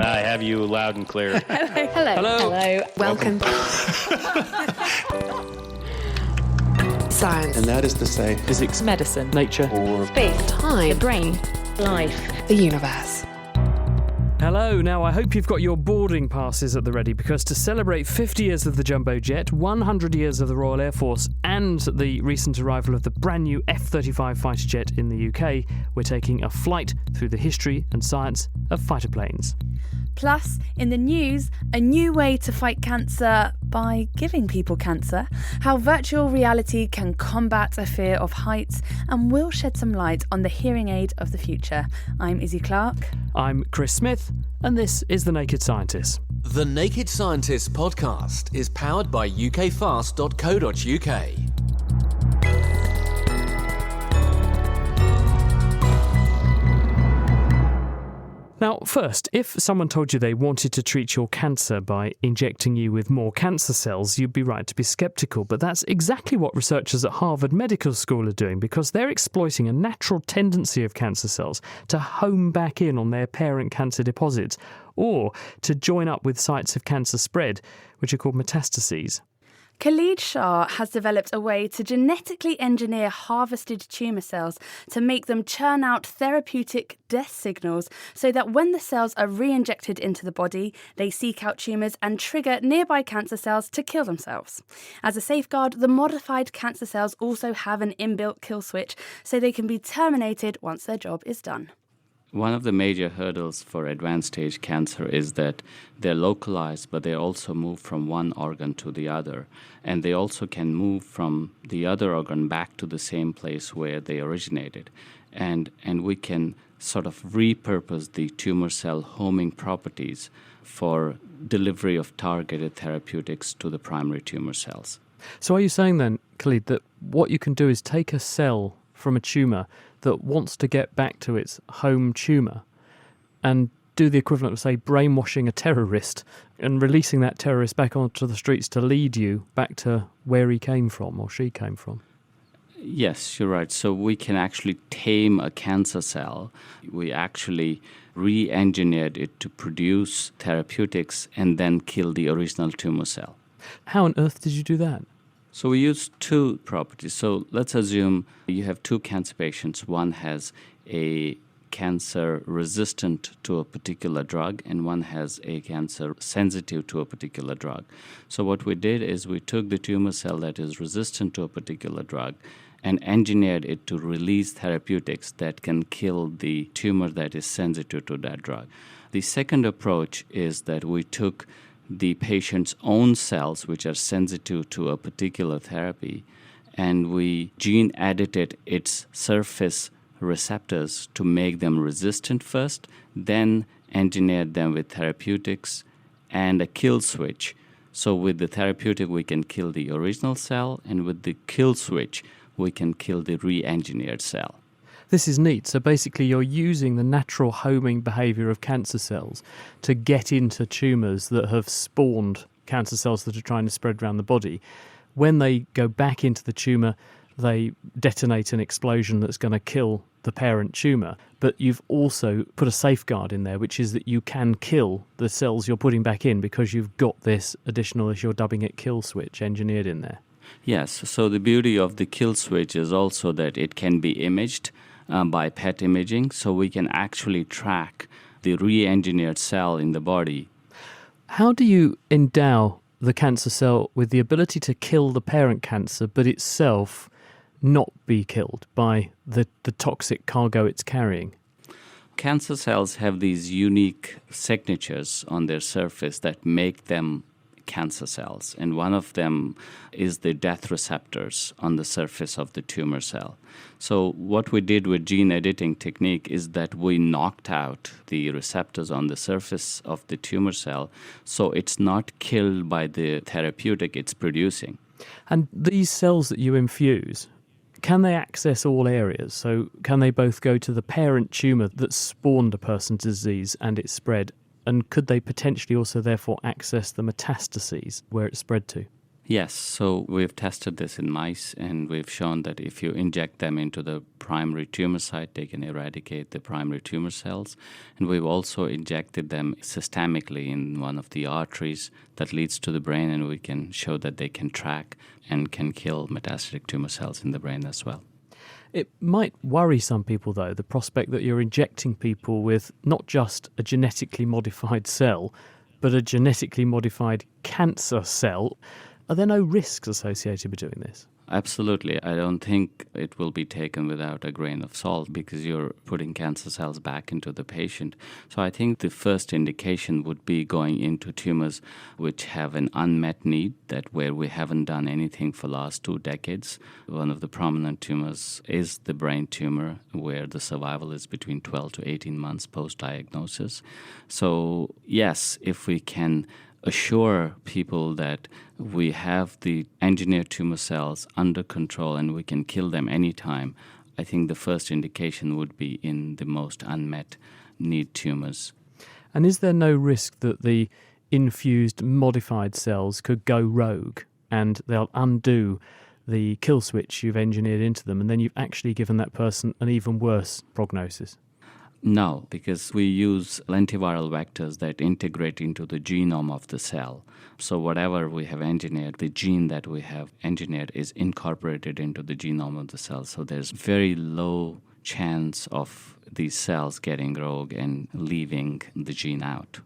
I have you loud and clear. Hello. Welcome. Science. And that is to say, physics, medicine, nature, or space, time, the brain, life, the universe. Hello, now I hope you've got your boarding passes at the ready, because to celebrate 50 years of the Jumbo Jet, 100 years of the Royal Air Force and the recent arrival of the brand new F-35 fighter jet in the UK, we're taking a flight through the history and science of fighter planes. Plus, in the news, a new way to fight cancer by giving people cancer, how virtual reality can combat a fear of heights, and will shed some light on the hearing aid of the future. I'm Izzy Clark. I'm Chris Smith, and this is The Naked Scientist. The Naked Scientist podcast is powered by ukfast.co.uk. Now, first, if someone told you they wanted to treat your cancer by injecting you with more cancer cells, you'd be right to be sceptical. But that's exactly what researchers at Harvard Medical School are doing, because they're exploiting a natural tendency of cancer cells to home back in on their parent cancer deposits, or to join up with sites of cancer spread, which are called metastases. Khalid Shah has developed a way to genetically engineer harvested tumour cells to make them churn out therapeutic death signals so that when the cells are re-injected into the body, they seek out tumours and trigger nearby cancer cells to kill themselves. As a safeguard, the modified cancer cells also have an inbuilt kill switch so they can be terminated once their job is done. One of the major hurdles for advanced stage cancer is that they're localized, but they also move from one organ to the other. And they also can move from the other organ back to the same place where they originated. And we can sort of repurpose the tumor cell homing properties for delivery of targeted therapeutics to the primary tumor cells. So are you saying then, Khalid, that what you can do is take a cell from a tumour that wants to get back to its home tumour and do the equivalent of, say, brainwashing a terrorist and releasing that terrorist back onto the streets to lead you back to where he came from or she came from? Yes, you're right. So we can actually tame a cancer cell. We actually re-engineered it to produce therapeutics and then kill the original tumor cell. How on earth did you do that? So we use two properties. So let's assume you have two cancer patients. One has a cancer resistant to a particular drug, and one has a cancer sensitive to a particular drug. So what we did is we took the tumor cell that is resistant to a particular drug and engineered it to release therapeutics that can kill the tumor that is sensitive to that drug. The second approach is that we took the patient's own cells, which are sensitive to a particular therapy, and we gene edited its surface receptors to make them resistant first, then engineered them with therapeutics and a kill switch. So with the therapeutic, we can kill the original cell, and with the kill switch, we can kill the re-engineered cell. This is neat. So basically you're using the natural homing behaviour of cancer cells to get into tumours that have spawned cancer cells that are trying to spread around the body. When they go back into the tumour, they detonate an explosion that's going to kill the parent tumour. But you've also put a safeguard in there, which is that you can kill the cells you're putting back in because you've got this additional, as you're dubbing it, kill switch engineered in there. Yes. So the beauty of the kill switch is also that it can be imaged by PET imaging, so we can actually track the re-engineered cell in the body. How do you endow the cancer cell with the ability to kill the parent cancer, but itself not be killed by the toxic cargo it's carrying? Cancer cells have these unique signatures on their surface that make them cancer cells, and one of them is the death receptors on the surface of the tumor cell. So what we did with gene editing technique is that we knocked out the receptors on the surface of the tumor cell, so it's not killed by the therapeutic it's producing. And these cells that you infuse, can they access all areas? So can they both go to the parent tumour that spawned a person's disease and it spread, and could they potentially also therefore access the metastases where it spread to? Yes, so we've tested this in mice, and we've shown that if you inject them into the primary tumor site, they can eradicate the primary tumor cells. And we've also injected them systemically in one of the arteries that leads to the brain, and we can show that they can track and can kill metastatic tumor cells in the brain as well. It might worry some people, though, the prospect that you're injecting people with not just a genetically modified cell, but a genetically modified cancer cell. Are there no risks associated with doing this? Absolutely. I don't think it will be taken without a grain of salt because you're putting cancer cells back into the patient. So I think the first indication would be going into tumors which have an unmet need, that where we haven't done anything for the last 2 decades. One of the prominent tumors is the brain tumor, where the survival is between 12 to 18 months post-diagnosis. So yes, if we can assure people that we have the engineered tumor cells under control and we can kill them anytime, I think the first indication would be in the most unmet need tumors. And is there no risk that the infused modified cells could go rogue and they'll undo the kill switch you've engineered into them, and then you've actually given that person an even worse prognosis? No, because we use lentiviral vectors that integrate into the genome of the cell. So whatever we have engineered, the gene that we have engineered is incorporated into the genome of the cell. So there's very low chance of these cells getting rogue and leaving the gene out.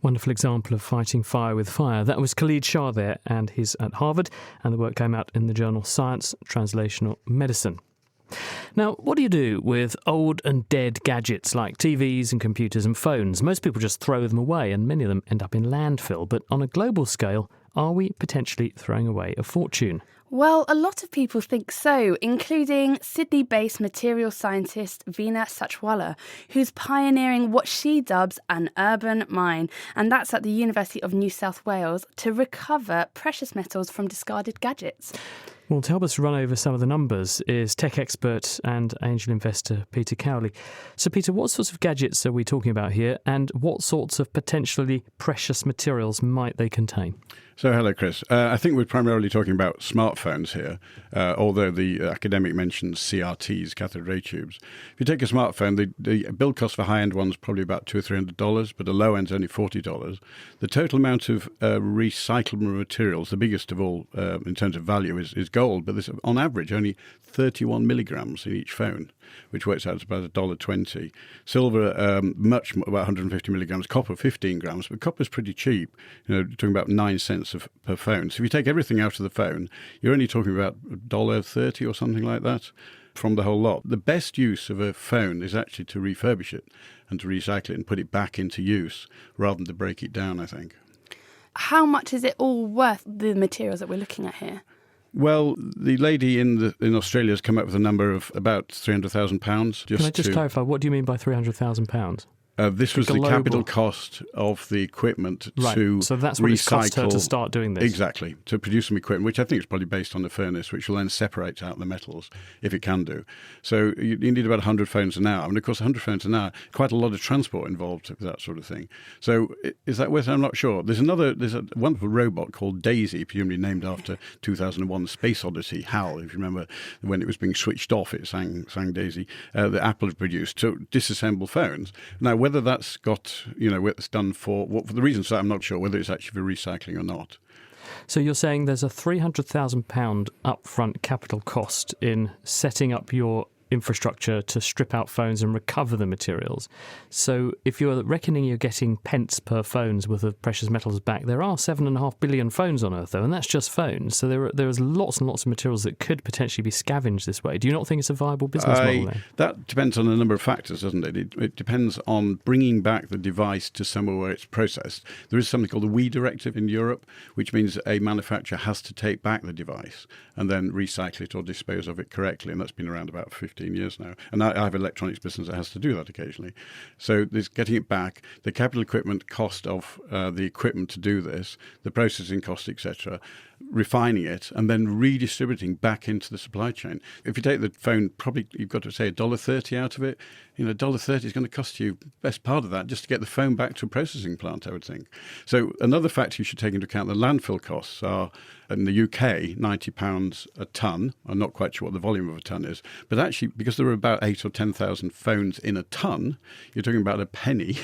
Wonderful example of fighting fire with fire. That was Khalid Shah there, and he's at Harvard, and the work came out in the journal Science Translational Medicine. Now, what do you do with old and dead gadgets like TVs and computers and phones? Most people just throw them away, and many of them end up in landfill. But on a global scale, are we potentially throwing away a fortune? Well, a lot of people think so, including Sydney-based material scientist Veena Sachwala, who's pioneering what she dubs an urban mine, and that's at the University of New South Wales, to recover precious metals from discarded gadgets. Well, to help us run over some of the numbers is tech expert and angel investor Peter Cowley. So, Peter, what sorts of gadgets are we talking about here, and what sorts of potentially precious materials might they contain? So, hello, Chris. I think we're primarily talking about smartphones here, although the academic mentions CRTs, cathode ray tubes. If you take a smartphone, the build cost for high-end ones is probably about $200 or $300, but the low end's only $40. The total amount of recyclable materials, the biggest of all in terms of value, is gold, but there's on average only 31 milligrams in each phone, which works out to about $1.20. Silver, much, about 150 milligrams. Copper, 15 grams, but copper's pretty cheap. Talking about 9 cents per phone. So if you take everything out of the phone, you're only talking about $1.30 or something like that from the whole lot. The best use of a phone is actually to refurbish it and to recycle it and put it back into use rather than to break it down, I think. How much is it all worth, the materials that we're looking at here? Well, the lady in Australia has come up with a number of about £300,000. Can I just clarify, what do you mean by £300,000? This was the capital cost of the equipment to so that's what it's cost her to start doing this. Exactly, to produce some equipment, which I think is probably based on the furnace, which will then separate out the metals, if it can do. So you need about 100 phones an hour. And of course, 100 phones an hour, quite a lot of transport involved with that sort of thing. So is that worth it? I'm not sure. There's a wonderful robot called Daisy, presumably named after 2001 Space Odyssey, HAL, if you remember, when it was being switched off, it sang Daisy, that Apple had produced to disassemble phones. Now, whether that's got, what it's done for the reasons I'm not sure, whether it's actually for recycling or not. So you're saying there's a £300,000 upfront capital cost in setting up your infrastructure to strip out phones and recover the materials. So if you're reckoning you're getting pence per phone's worth of precious metals back, there are 7.5 billion phones on Earth, though, and that's just phones. So there is lots and lots of materials that could potentially be scavenged this way. Do you not think it's a viable business model then? That depends on a number of factors, doesn't it? It depends on bringing back the device to somewhere where it's processed. There is something called the WE directive in Europe, which means a manufacturer has to take back the device and then recycle it or dispose of it correctly, and that's been around about 15 years now. And I have an electronics business that has to do that occasionally. So there's getting it back, the capital equipment cost of the equipment to do this, the processing cost, etc. refining it and then redistributing back into the supply chain. If you take the phone, probably you've got to say $1.30 out of it. $1.30 is going to cost you best part of that just to get the phone back to a processing plant, I would think. So another factor you should take into account, the landfill costs are, in the UK, £90 a tonne. I'm not quite sure what the volume of a tonne is, but actually, because there are about 8,000 or 10,000 phones in a tonne, you're talking about a penny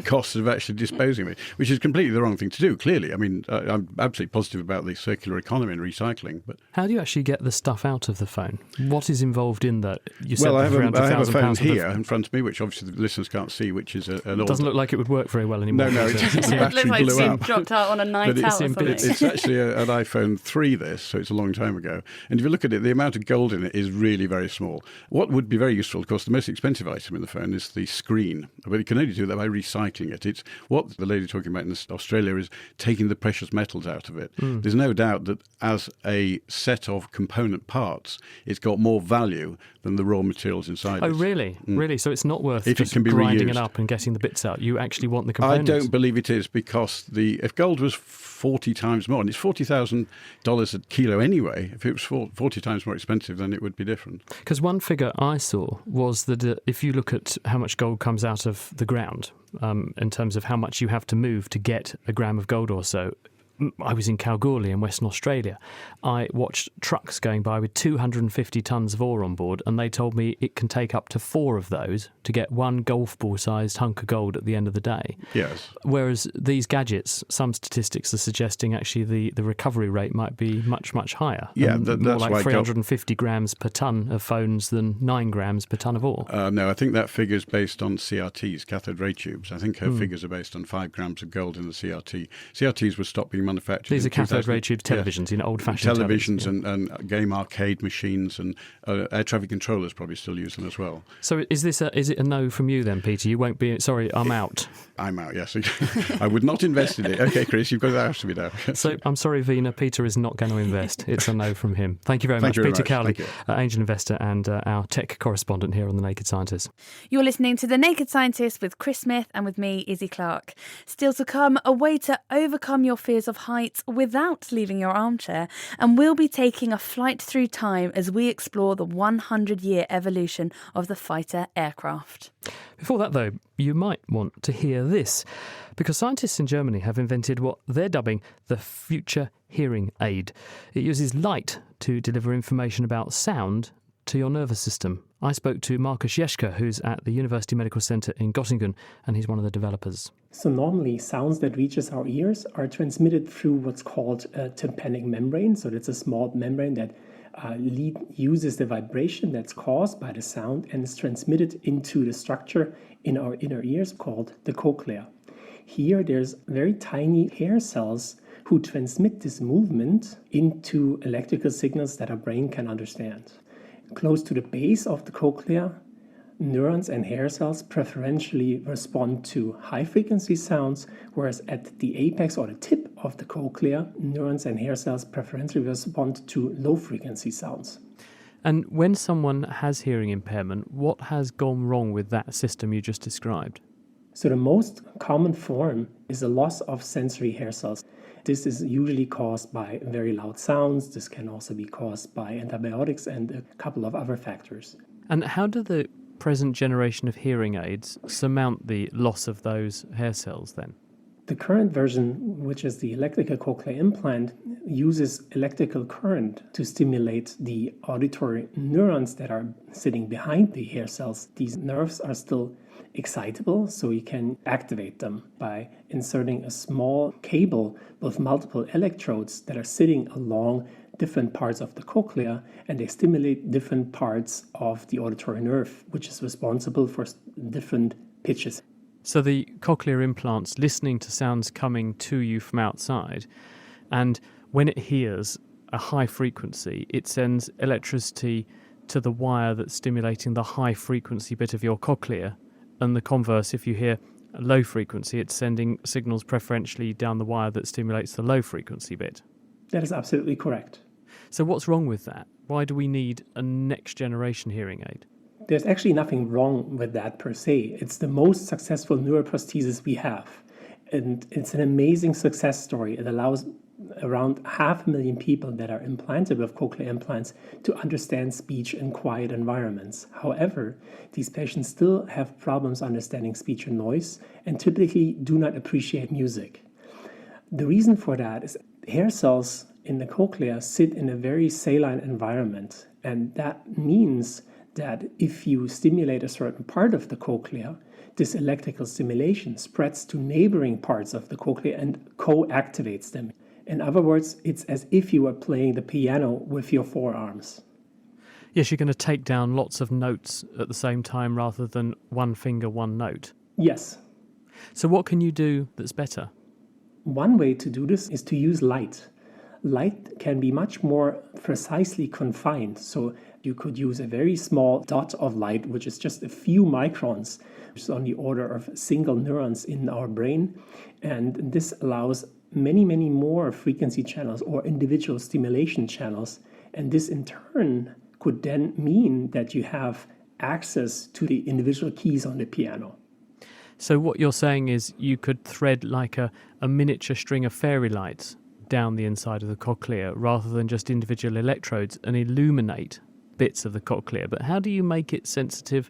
cost of actually disposing of it, which is completely the wrong thing to do, clearly. I mean, I'm absolutely positive about the circular economy and recycling. But how do you actually get the stuff out of the phone? What is involved in that? You said I have a phone £300,000 here in front of me, which obviously the listeners can't see, which is an old... Doesn't look like it would work very well anymore. No, It looks like it's been dropped out on a night out or something. It's actually an iPhone 3, so it's a long time ago. And if you look at it, the amount of gold in it is really very small. What would be very useful, of course, the most expensive item in the phone is the screen. But you can only do that by recycling it. It's what the lady talking about in Australia is taking the precious metals out of it. There's no doubt that as a set of component parts, it's got more value than the raw materials inside it. Oh, really? Really? So it's not worth If it just can be grinding reused. it up and getting the bits out. You actually want the I components. don't believe it is, because if gold was 40 times more, and it's $40,000 a kilo anyway, if it was 40 times more expensive, then it would be different. Because one figure I saw was that if you look at how much gold comes out of the ground, in terms of how much you have to move to get a gram of gold or so, I was in Kalgoorlie in Western Australia. I watched trucks going by with 250 tonnes of ore on board, and they told me it can take up to 4 of those to get one golf ball-sized hunk of gold at the end of the day. Yes. Whereas these gadgets, some statistics are suggesting actually the recovery rate might be much, much higher. Yeah, more that's like why 350 grams per tonne of phones than 9 grams per tonne of ore. No, I think that figure's based on CRTs, cathode ray tubes. I think her figures are based on 5 grams of gold in the CRT. CRTs were stopped being manufactured. These in are cathode 2000. ray tube televisions, old-fashioned televisions televisions. and game arcade machines, and air traffic controllers probably still use them as well. So is it a no from you then, Peter? You won't be... Sorry, I'm out. I'm out, yes. I would not invest in it. Okay, Chris, you've got to ask me now. So I'm sorry, Veena, Peter is not going to invest. It's a no from him. Thank you very much, you very Peter much. Cowley, Thank angel investor and our tech correspondent here on The Naked Scientist. You're listening to The Naked Scientist with Chris Smith and with me, Izzy Clark. Still to come, a way to overcome your fears of heights without leaving your armchair, and we'll be taking a flight through time as we explore the 100-year evolution of the fighter aircraft. Before that, though, you might want to hear this, because scientists in Germany have invented what they're dubbing the future hearing aid. It uses light to deliver information about sound to your nervous system. I spoke to Markus Jeschke, who's at the University Medical Center in Göttingen, and he's one of the developers. So normally sounds that reaches our ears are transmitted through what's called a tympanic membrane. So that's a small membrane that uses the vibration that's caused by the sound and is transmitted into the structure in our inner ears called the cochlea. Here there's very tiny hair cells who transmit this movement into electrical signals that our brain can understand. Close to the base of the cochlea, neurons and hair cells preferentially respond to high-frequency sounds, whereas at the apex or the tip of the cochlea, neurons and hair cells preferentially respond to low-frequency sounds. And when someone has hearing impairment, what has gone wrong with that system you just described? So the most common form is a loss of sensory hair cells. This is usually caused by very loud sounds. This can also be caused by antibiotics and a couple of other factors. And how do the present generation of hearing aids surmount the loss of those hair cells then? The current version, which is the electrical cochlear implant, uses electrical current to stimulate the auditory neurons that are sitting behind the hair cells. These nerves are still excitable, so you can activate them by inserting a small cable with multiple electrodes that are sitting along different parts of the cochlea, and they stimulate different parts of the auditory nerve, which is responsible for different pitches. So the cochlear implant's listening to sounds coming to you from outside, and when it hears a high frequency, it sends electricity to the wire that's stimulating the high frequency bit of your cochlea, and the converse, if you hear a low frequency, it's sending signals preferentially down the wire that stimulates the low frequency bit. That is absolutely correct. So what's wrong with that? Why do we need a next generation hearing aid? There's actually nothing wrong with that per se. It's the most successful neuroprosthesis we have. And it's an amazing success story. It allows around 500,000 people that are implanted with cochlear implants to understand speech in quiet environments. However, these patients still have problems understanding speech and noise and typically do not appreciate music. The reason for that is hair cells in the cochlea sit in a very saline environment, and that means that if you stimulate a certain part of the cochlea, this electrical stimulation spreads to neighboring parts of the cochlea and co-activates them. In other words, it's as if you were playing the piano with your forearms. Yes, you're going to take down lots of notes at the same time rather than one finger, one note. Yes. So what can you do that's better? One way to do this is to use light. Light can be much more precisely confined. So you could use a very small dot of light, which is just a few microns, which is on the order of single neurons in our brain. And this allows many, many more frequency channels or individual stimulation channels. And this in turn could then mean that you have access to the individual keys on the piano. So what you're saying is you could thread like a miniature string of fairy lights down the inside of the cochlea rather than just individual electrodes and illuminate bits of the cochlea. But how do you make it sensitive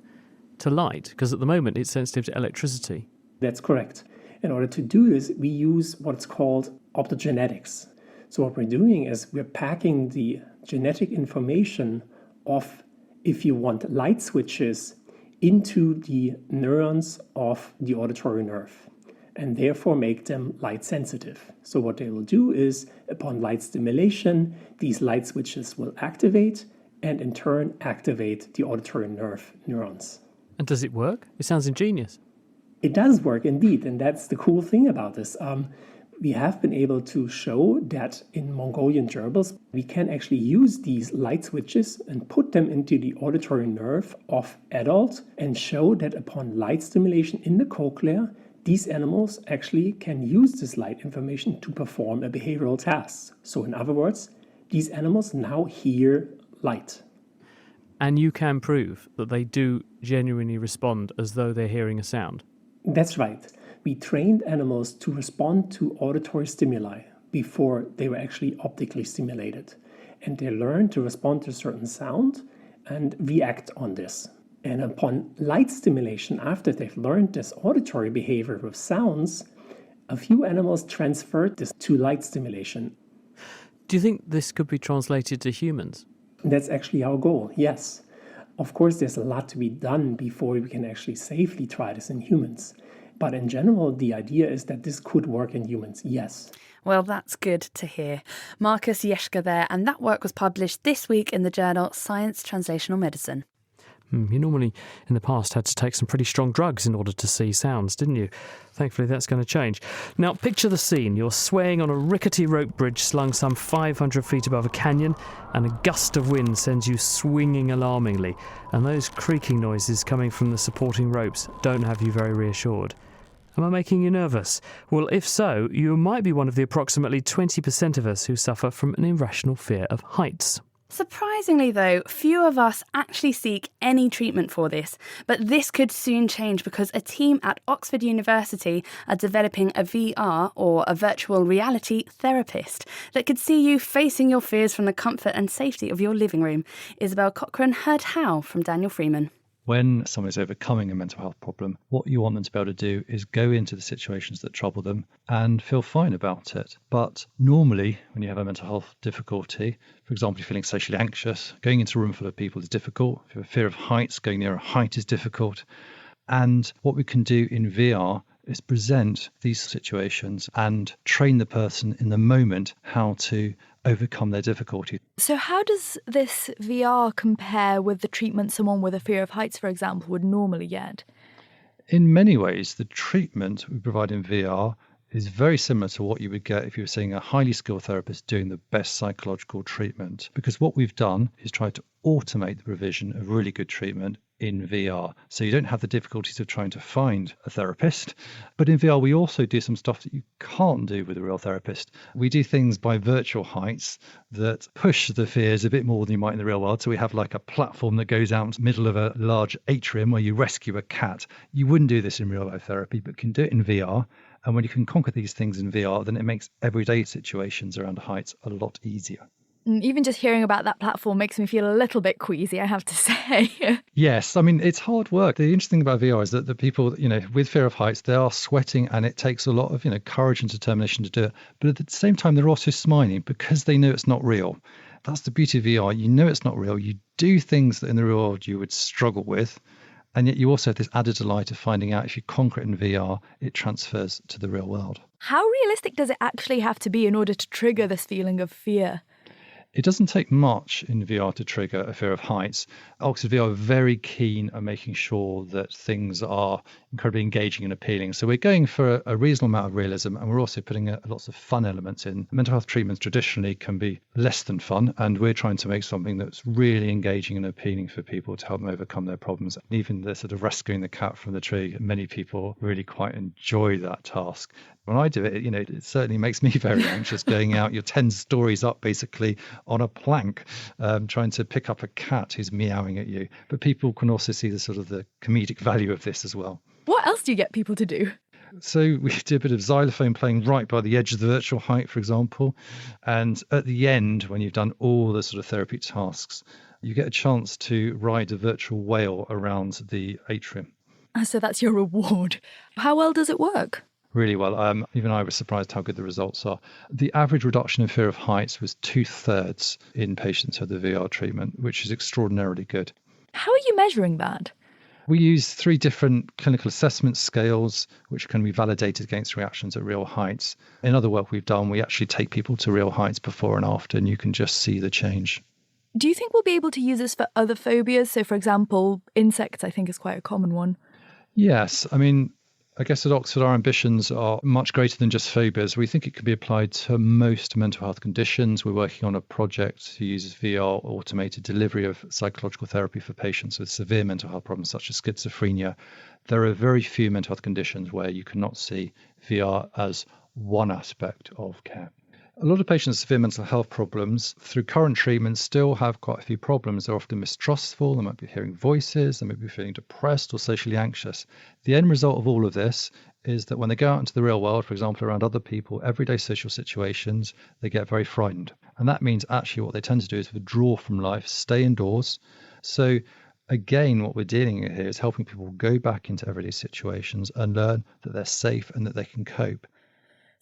to light? Because at the moment it's sensitive to electricity. That's correct. In order to do this, we use what's called optogenetics. So what we're doing is we're packing the genetic information of, if you want, light switches into the neurons of the auditory nerve and therefore make them light sensitive. So what they will do is, upon light stimulation, these light switches will activate and in turn activate the auditory nerve neurons. And does it work? It sounds ingenious. It does work indeed, and that's the cool thing about this. We have been able to show that in Mongolian gerbils, we can actually use these light switches and put them into the auditory nerve of adults and show that upon light stimulation in the cochlea, these animals actually can use this light information to perform a behavioral task. So in other words, these animals now hear light. And you can prove that they do genuinely respond as though they're hearing a sound. That's right. We trained animals to respond to auditory stimuli before they were actually optically stimulated. And they learned to respond to a certain sound and react on this. And upon light stimulation, after they've learned this auditory behavior with sounds, a few animals transferred this to light stimulation. Do you think this could be translated to humans? That's actually our goal, yes. Of course, there's a lot to be done before we can actually safely try this in humans. But in general, the idea is that this could work in humans, yes. Well, that's good to hear. Markus Jeschke there, and that work was published this week in the journal Science Translational Medicine. You normally, in the past, had to take some pretty strong drugs in order to see sounds, didn't you? Thankfully, that's going to change. Now, picture the scene. You're swaying on a rickety rope bridge slung some 500 feet above a canyon, and a gust of wind sends you swinging alarmingly, and those creaking noises coming from the supporting ropes don't have you very reassured. Am I making you nervous? Well, if so, you might be one of the approximately 20% of us who suffer from an irrational fear of heights. Surprisingly, though, few of us actually seek any treatment for this, but this could soon change because a team at Oxford University are developing a VR, or a virtual reality therapist, that could see you facing your fears from the comfort and safety of your living room. Isabel Cochrane heard how from Daniel Freeman. When someone is overcoming a mental health problem, what you want them to be able to do is go into the situations that trouble them and feel fine about it. But normally, when you have a mental health difficulty, for example, you're feeling socially anxious, going into a room full of people is difficult. If you have a fear of heights, going near a height is difficult. And what we can do in VR is present these situations and train the person in the moment how to overcome their difficulty. So how does this VR compare with the treatment someone with a fear of heights, for example, would normally get? In many ways, the treatment we provide in VR is very similar to what you would get if you were seeing a highly skilled therapist doing the best psychological treatment. Because what we've done is try to automate the provision of really good treatment in VR. So you don't have the difficulties of trying to find a therapist. But in VR, we also do some stuff that you can't do with a real therapist. We do things by virtual heights that push the fears a bit more than you might in the real world. So we have like a platform that goes out in the middle of a large atrium where you rescue a cat. You wouldn't do this in real life therapy, but can do it in VR. And when you can conquer these things in VR, then it makes everyday situations around heights a lot easier. Even just hearing about that platform makes me feel a little bit queasy, I have to say. Yes, I mean, it's hard work. The interesting thing about VR is that the people, with fear of heights, they are sweating and it takes a lot of, courage and determination to do it. But at the same time, they're also smiling because they know it's not real. That's the beauty of VR. You know it's not real. You do things that in the real world you would struggle with. And yet you also have this added delight of finding out if you conquer it in VR, it transfers to the real world. How realistic does it actually have to be in order to trigger this feeling of fear? It doesn't take much in VR to trigger a fear of heights. Oxford VR are very keen on making sure that things are incredibly engaging and appealing. So we're going for a reasonable amount of realism, and we're also putting lots of fun elements in. Mental health treatments traditionally can be less than fun, and we're trying to make something that's really engaging and appealing for people to help them overcome their problems. Even the sort of rescuing the cat from the tree, many people really quite enjoy that task. When I do it, it certainly makes me very anxious going out. You're 10 stories up, basically, on a plank, trying to pick up a cat who's meowing at you. But people can also see the sort of the comedic value of this as well. What else do you get people to do? So we do a bit of xylophone playing right by the edge of the virtual height, for example. And at the end, when you've done all the sort of therapy tasks, you get a chance to ride a virtual whale around the atrium. So that's your reward. How well does it work? Really well. Even I was surprised how good the results are. The average reduction in fear of heights was 2/3 in patients who had the VR treatment, which is extraordinarily good. How are you measuring that? We use 3 different clinical assessment scales, which can be validated against reactions at real heights. In other work we've done, we actually take people to real heights before and after, and you can just see the change. Do you think we'll be able to use this for other phobias? So, for example, insects, I think, is quite a common one. Yes. I guess at Oxford, our ambitions are much greater than just phobias. We think it can be applied to most mental health conditions. We're working on a project to use VR automated delivery of psychological therapy for patients with severe mental health problems such as schizophrenia. There are very few mental health conditions where you cannot see VR as one aspect of care. A lot of patients with severe mental health problems, through current treatments, still have quite a few problems. They're often mistrustful, they might be hearing voices, they might be feeling depressed or socially anxious. The end result of all of this is that when they go out into the real world, for example, around other people, everyday social situations, they get very frightened. And that means actually what they tend to do is withdraw from life, stay indoors. So again, what we're dealing with here is helping people go back into everyday situations and learn that they're safe and that they can cope.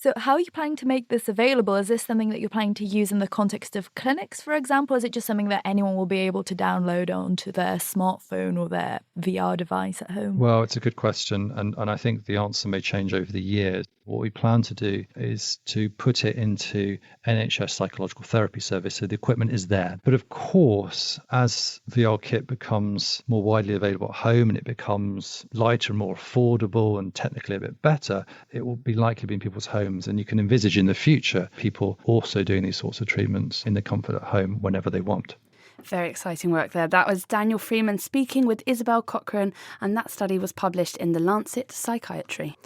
So how are you planning to make this available? Is this something that you're planning to use in the context of clinics, for example? Is it just something that anyone will be able to download onto their smartphone or their VR device at home? Well, it's a good question, and I think the answer may change over the years. What we plan to do is to put it into NHS psychological therapy service, so the equipment is there. But of course, as VR kit becomes more widely available at home and it becomes lighter and more affordable and technically a bit better, it will be likely to be in people's homes. And you can envisage in the future people also doing these sorts of treatments in the comfort at home whenever they want. Very exciting work there. That was Daniel Freeman speaking with Isabel Cochrane, and that study was published in the Lancet Psychiatry.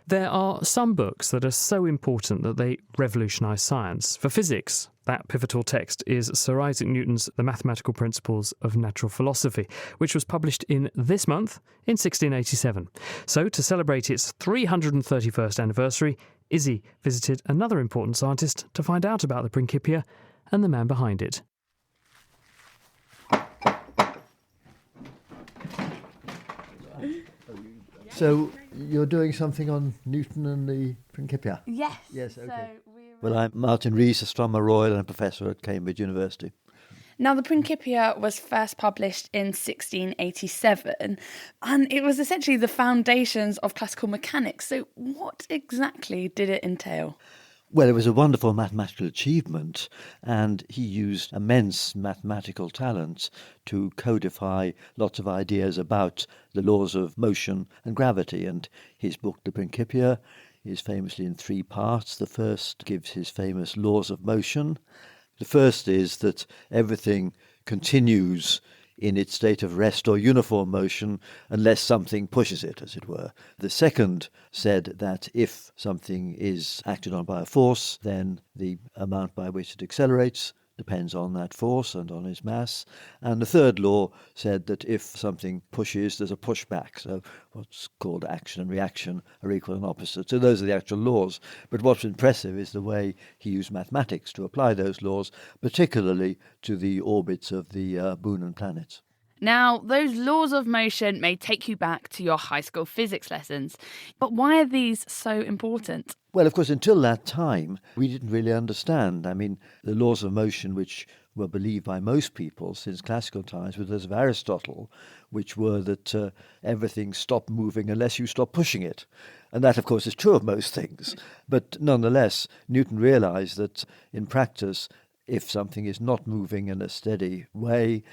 There are some books that are so important that they revolutionise science. For physics, that pivotal text is Sir Isaac Newton's The Mathematical Principles of Natural Philosophy, which was published in this month in 1687. So, to celebrate its 331st anniversary, Izzy visited another important scientist to find out about the Principia and the man behind it. So you're doing something on Newton and the Principia? Yes. Yes, okay. Well, I'm Martin Rees, Astronomer Royal and a professor at Cambridge University. Now, the Principia was first published in 1687, and it was essentially the foundations of classical mechanics. So what exactly did it entail? Well, it was a wonderful mathematical achievement, and he used immense mathematical talent to codify lots of ideas about the laws of motion and gravity. And his book, The Principia, is famously in 3 parts. The first gives his famous laws of motion. The first is that everything continues in its state of rest or uniform motion unless something pushes it, as it were. The second said that if something is acted on by a force, then the amount by which it accelerates depends on that force and on its mass. And the third law said that if something pushes, there's a pushback. So what's called action and reaction are equal and opposite. So those are the actual laws. But what's impressive is the way he used mathematics to apply those laws, particularly to the orbits of the moon and planets. Now, those laws of motion may take you back to your high school physics lessons, but why are these so important? Well, of course, until that time, we didn't really understand. I mean, the laws of motion, which were believed by most people since classical times, were those of Aristotle, which were that everything stopped moving unless you stop pushing it. And that, of course, is true of most things. But nonetheless, Newton realized that in practice, if something is not moving in a steady way,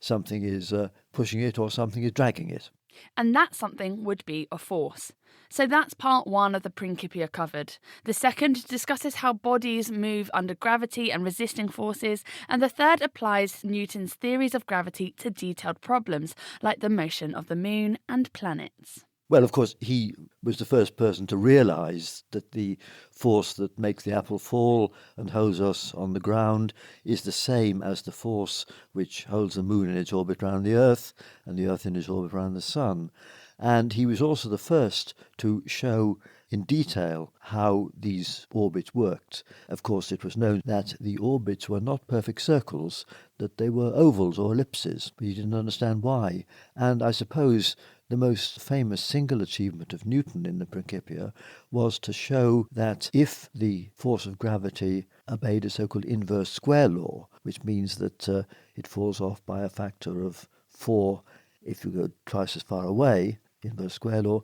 something is pushing it or something is dragging it. And that something would be a force. So that's part one of the Principia covered. The second discusses how bodies move under gravity and resisting forces, and the third applies Newton's theories of gravity to detailed problems like the motion of the moon and planets. Well, of course, he was the first person to realize that the force that makes the apple fall and holds us on the ground is the same as the force which holds the moon in its orbit around the Earth and the Earth in its orbit around the sun. And he was also the first to show in detail how these orbits worked. Of course, it was known that the orbits were not perfect circles, that they were ovals or ellipses, but he didn't understand why. And I suppose the most famous single achievement of Newton in the Principia was to show that if the force of gravity obeyed a so-called inverse square law, which means that it falls off by a factor of 4 if you go twice as far away, inverse square law,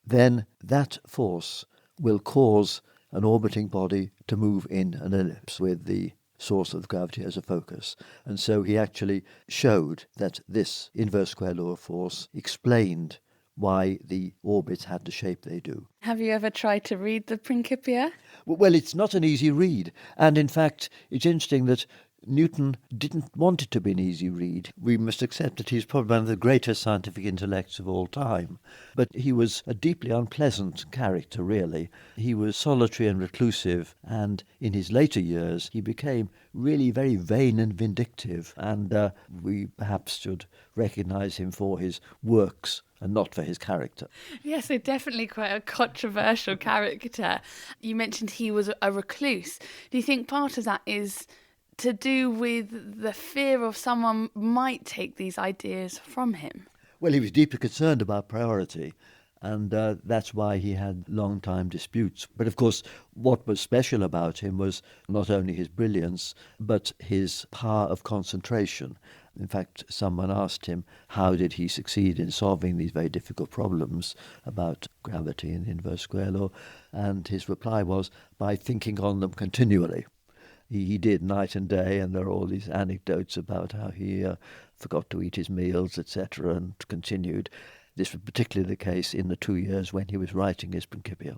then that force will cause an orbiting body to move in an ellipse with the source of gravity as a focus. And so he actually showed that this inverse square law of force explained why the orbits had the shape they do. Have you ever tried to read the Principia? Well, it's not an easy read. And in fact, it's interesting that Newton didn't want it to be an easy read. We must accept that he's probably one of the greatest scientific intellects of all time. But he was a deeply unpleasant character, really. He was solitary and reclusive, and in his later years he became really very vain and vindictive, and we perhaps should recognise him for his works and not for his character. Yes, so definitely quite a controversial character. You mentioned he was a recluse. Do you think part of that is to do with the fear of someone might take these ideas from him? Well, he was deeply concerned about priority, and that's why he had long-time disputes. But of course, what was special about him was not only his brilliance, but his power of concentration. In fact, someone asked him how did he succeed in solving these very difficult problems about gravity and the inverse square law, and his reply was, by thinking on them continually. He did night and day, and there are all these anecdotes about how he forgot to eat his meals, etc., and continued. This was particularly the case in the 2 years when he was writing his Principia.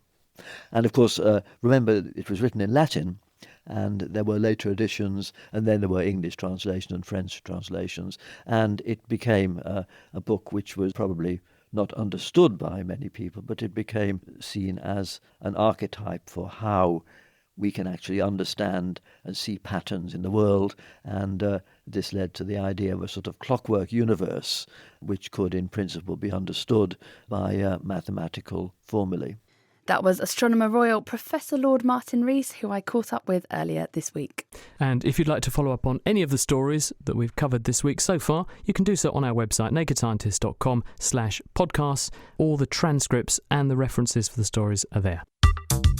And of course, remember, it was written in Latin, and there were later editions, and then there were English translations and French translations, and it became a book which was probably not understood by many people, but it became seen as an archetype for how we can actually understand and see patterns in the world, and this led to the idea of a sort of clockwork universe which could in principle be understood by mathematical formulae. That was Astronomer Royal Professor Lord Martin Rees, who I caught up with earlier this week. And if you'd like to follow up on any of the stories that we've covered this week so far, you can do so on our website, nakedscientist.com/podcasts. All the transcripts and the references for the stories are there.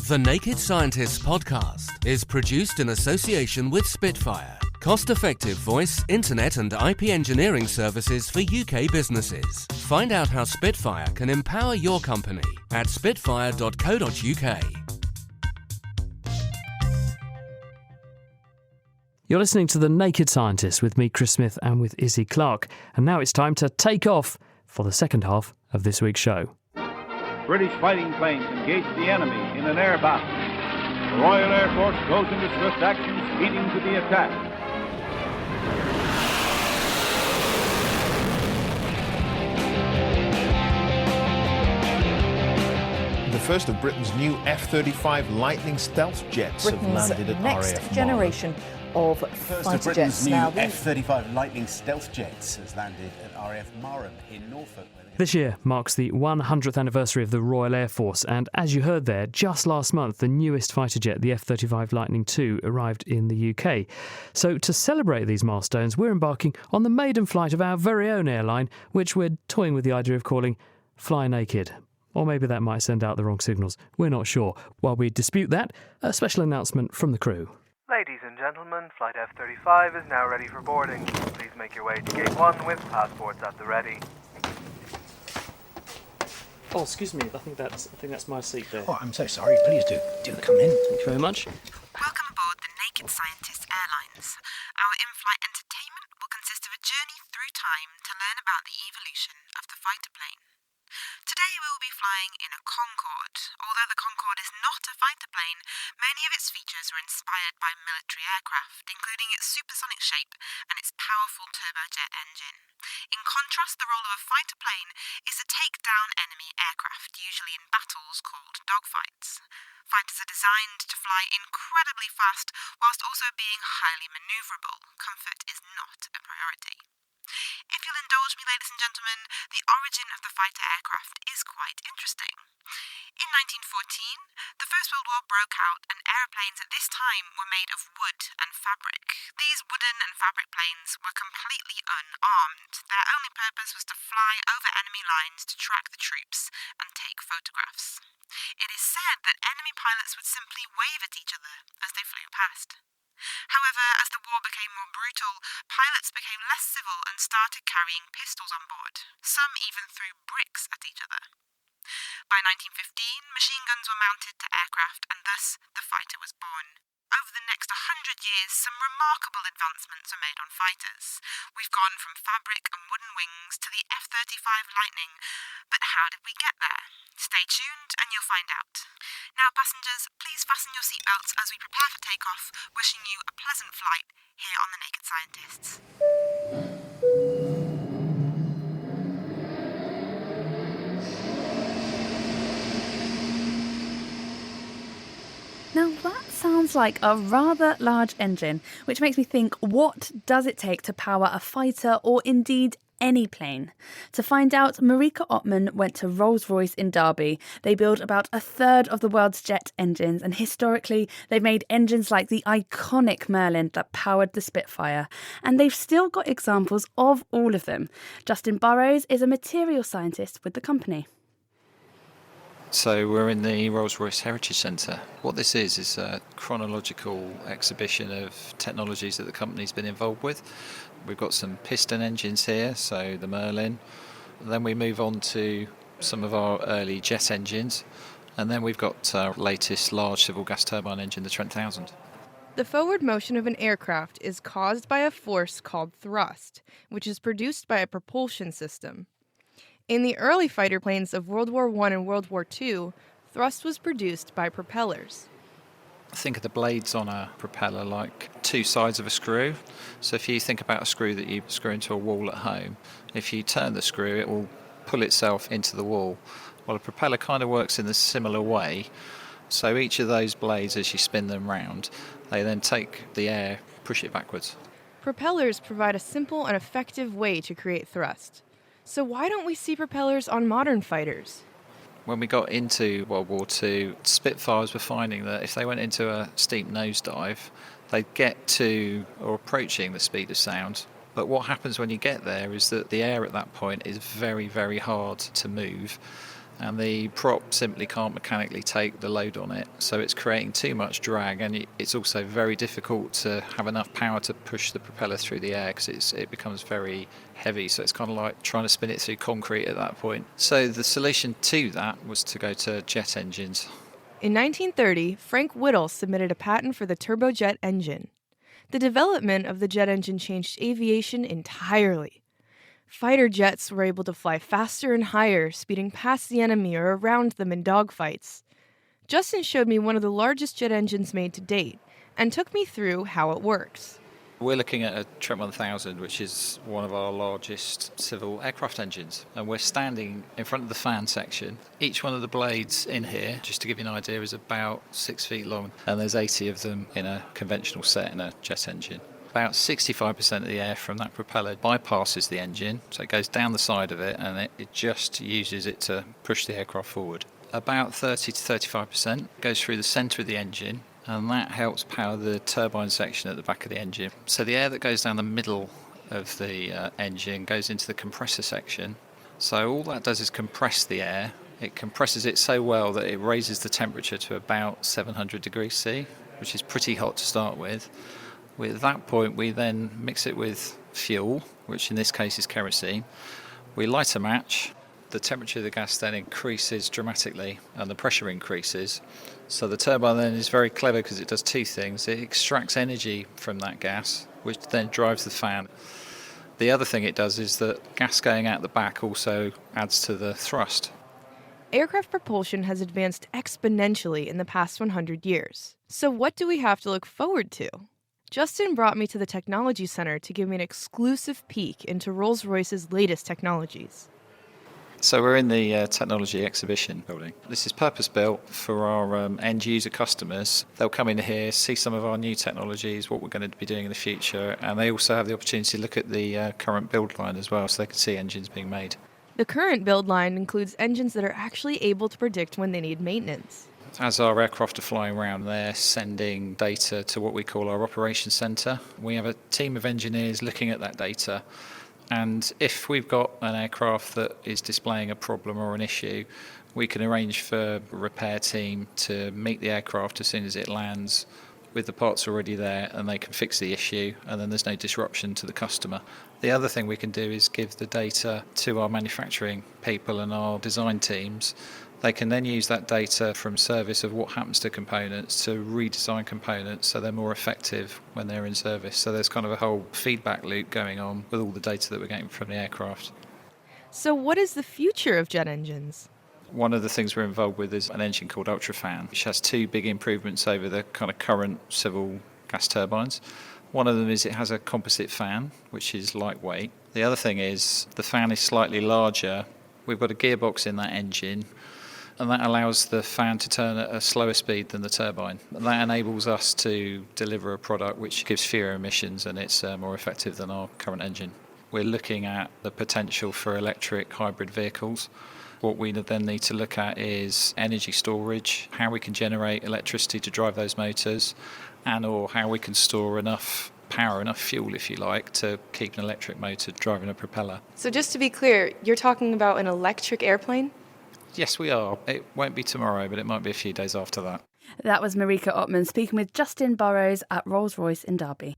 The Naked Scientists podcast is produced in association with Spitfire, cost-effective voice, internet and IP engineering services for UK businesses. Find out how Spitfire can empower your company at spitfire.co.uk. You're listening to The Naked Scientist with me, Chris Smith, and with Izzy Clark. And now it's time to take off for the second half of this week's show. British fighting planes engage the enemy in an air battle. The Royal Air Force goes into swift action, speeding to the attack. first of Britain's new F-35 Lightning stealth jets have landed at next RAF generation of First fighter of Britain's jets. new Now, F-35 Lightning stealth jets has landed at RAF Marham in Norfolk. This year marks the 100th anniversary of the Royal Air Force, and as you heard there, just last month the newest fighter jet, the F-35 Lightning II, arrived in the UK. So to celebrate these milestones, we're embarking on the maiden flight of our very own airline, which we're toying with the idea of calling Fly Naked. Or maybe that might send out the wrong signals. We're not sure. While we dispute that, a special announcement from the crew. Ladies and gentlemen, Flight F-35 is now ready for boarding. Please make your way to Gate 1 with passports at the ready. Oh, excuse me. I think that's my seat there. Oh, I'm so sorry. Please do come in. Thank you very much. Welcome aboard the Naked Scientists Airlines. Our in-flight entertainment will consist of a journey through time to learn about the evolution of the fighter plane. Today we will be flying in a Concorde. Although the Concorde is not a fighter plane, many of its features were inspired by military aircraft, including its supersonic shape and its powerful turbojet engine. In contrast, the role of a fighter plane is to take down enemy aircraft, usually in battles called dogfights. Fighters are designed to fly incredibly fast, whilst also being highly manoeuvrable. Comfort is not a priority. If you'll indulge me, ladies and gentlemen, the origin of the fighter aircraft is quite interesting. In 1914, the First World War broke out and aeroplanes at this time were made of wood and fabric. These wooden and fabric planes were completely unarmed. Their only purpose was to fly over enemy lines to track the troops and take photographs. It is said that enemy pilots would simply wave at each other as they flew past. However, as the war became more brutal, pilots became less civil and started carrying pistols on board. Some even threw bricks at each other. By 1915, machine guns were mounted to aircraft, and thus the fighter was born. Over the next 100 years, some remarkable advancements were made on fighters. We've gone from fabric and wooden wings to the F-35 Lightning. But how did we get there? Stay tuned and you'll find out. Now, passengers, please fasten your seatbelts as we prepare for takeoff, wishing you a pleasant flight here on The Naked Scientists. Now that sounds like a rather large engine, which makes me think, what does it take to power a fighter or indeed any plane? To find out, Marika Ottman went to Rolls-Royce in Derby. They build about a third of the world's jet engines, and historically they've made engines like the iconic Merlin that powered the Spitfire. And they've still got examples of all of them. Justin Burrows is a materials scientist with the company. So we're in the Rolls-Royce Heritage Centre. What this is a chronological exhibition of technologies that the company's been involved with. We've got some piston engines here, so the Merlin. Then we move on to some of our early jet engines. And then we've got our latest large civil gas turbine engine, the Trent 1000. The forward motion of an aircraft is caused by a force called thrust, which is produced by a propulsion system. In the early fighter planes of World War I and World War II, thrust was produced by propellers. Think of the blades on a propeller like two sides of a screw. So if you think about a screw that you screw into a wall at home, if you turn the screw, it will pull itself into the wall. Well, a propeller kind of works in a similar way. So each of those blades, as you spin them round, they then take the air, push it backwards. Propellers provide a simple and effective way to create thrust. So why don't we see propellers on modern fighters? When we got into World War II, Spitfires were finding that if they went into a steep nosedive, they'd get to or approaching the speed of sound. But what happens when you get there is that the air at that point is very, very hard to move, and the prop simply can't mechanically take the load on it. So it's creating too much drag, and it's also very difficult to have enough power to push the propeller through the air because it becomes very heavy. So it's kind of like trying to spin it through concrete at that point. So the solution to that was to go to jet engines. In 1930, Frank Whittle submitted a patent for the turbojet engine. The development of the jet engine changed aviation entirely. Fighter jets were able to fly faster and higher, speeding past the enemy or around them in dogfights. Justin showed me one of the largest jet engines made to date and took me through how it works. We're looking at a Trent 1000, which is one of our largest civil aircraft engines. And we're standing in front of the fan section. Each one of the blades in here, just to give you an idea, is about 6 feet long. And there's 80 of them in a conventional set in a jet engine. About 65% of the air from that propeller bypasses the engine, so it goes down the side of it, and it just uses it to push the aircraft forward. About 30 to 35% goes through the centre of the engine, and that helps power the turbine section at the back of the engine. So the air that goes down the middle of the engine goes into the compressor section. So all that does is compress the air. It compresses it so well that it raises the temperature to about 700 degrees C, which is pretty hot to start with. At that point, we then mix it with fuel, which in this case is kerosene. We light a match. The temperature of the gas then increases dramatically and the pressure increases. So the turbine then is very clever because it does two things. It extracts energy from that gas, which then drives the fan. The other thing it does is that gas going out the back also adds to the thrust. Aircraft propulsion has advanced exponentially in the past 100 years. So what do we have to look forward to? Justin brought me to the Technology Center to give me an exclusive peek into Rolls-Royce's latest technologies. So we're in the technology exhibition building. This is purpose-built for our end-user customers. They'll come in here, see some of our new technologies, what we're going to be doing in the future, and they also have the opportunity to look at the current build line as well, so they can see engines being made. The current build line includes engines that are actually able to predict when they need maintenance. As our aircraft are flying around, they're sending data to what we call our operations centre. We have a team of engineers looking at that data, and if we've got an aircraft that is displaying a problem or an issue, we can arrange for a repair team to meet the aircraft as soon as it lands with the parts already there, and they can fix the issue, and then there's no disruption to the customer. The other thing we can do is give the data to our manufacturing people and our design teams. They can then use that data from service of what happens to components to redesign components so they're more effective when they're in service. So there's kind of a whole feedback loop going on with all the data that we're getting from the aircraft. So what is the future of jet engines? One of the things we're involved with is an engine called UltraFan, which has two big improvements over the kind of current civil gas turbines. One of them is it has a composite fan, which is lightweight. The other thing is the fan is slightly larger. We've got a gearbox in that engine, and that allows the fan to turn at a slower speed than the turbine. And that enables us to deliver a product which gives fewer emissions, and it's more effective than our current engine. We're looking at the potential for electric hybrid vehicles. What we then need to look at is energy storage, how we can generate electricity to drive those motors, and or how we can store enough power, enough fuel, if you like, to keep an electric motor driving a propeller. So just to be clear, you're talking about an electric airplane? Yes, we are. It won't be tomorrow, but it might be a few days after that. That was Marika Ottman speaking with Justin Burrows at Rolls-Royce in Derby.